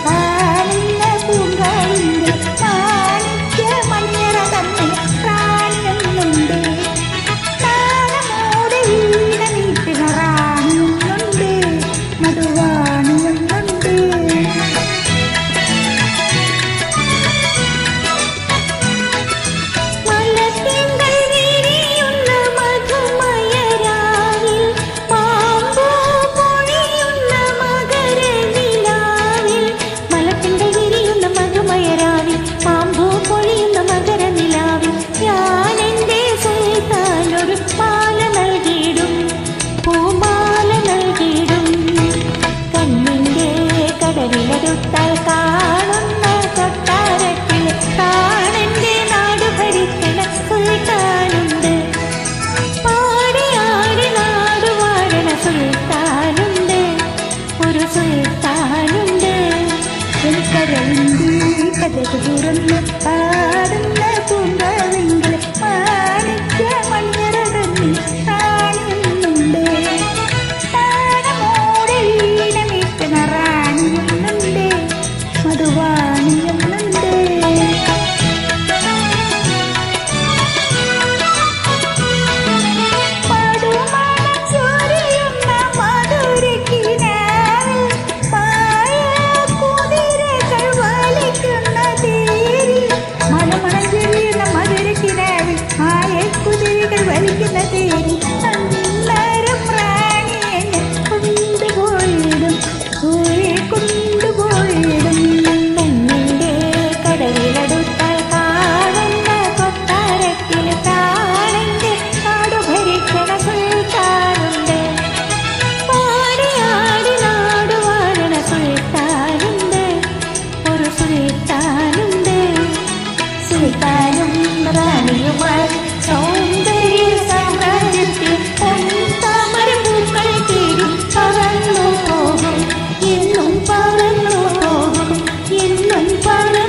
കാണുന്ന പൂങ്കാവിന്റെ മാണിക്യ മണിയറ തന്നെ റാണിയൊന്നുണ്ട്. താളമോടെ വീണ നീട്ടുന്ന റാണിയൊന്നുണ്ട്, മധുവാണിയൊന്നുണ്ട്. കഥകു തുറന്ന് പാടുന്ന പൂങ്കാവിന്റെ മാണിക്യ മണിയറ തന്നെ റാണിയൊന്നുണ്ട്. താളമോടെ വീണ നീട്ടുന്ന റാണിയൊന്നുണ്ട്, മധുവാണിയൊന്നുണ്ട്. വലിക്കുന്ന തേരി അന്നേരം റാണിയെ കൊണ്ടുപോയിടും, ദൂരെ കൊണ്ടുപോയിടും. പെണ്ണിന്റെ കടവിലടുത്താൽ കാണുന്ന കൊട്ടാരത്തിൽ താഴന്റെ നാടു ഭരിക്കണ സുൽത്താനുണ്ട്. പാടിയാടി നാടു വാഴണ സുൽത്താനുണ്ട്, ഒരു സുൽത്താനുണ്ട്. സുൽത്താനും റാണിയുമായി സൗന്ദര്യ സാമ്രാജ്യത്തിൽ താമരപ്പൂക്കൾ തേടി പറന്നു പോകും, എന്നും പറന്നു പോകും, എന്നും പറന്നു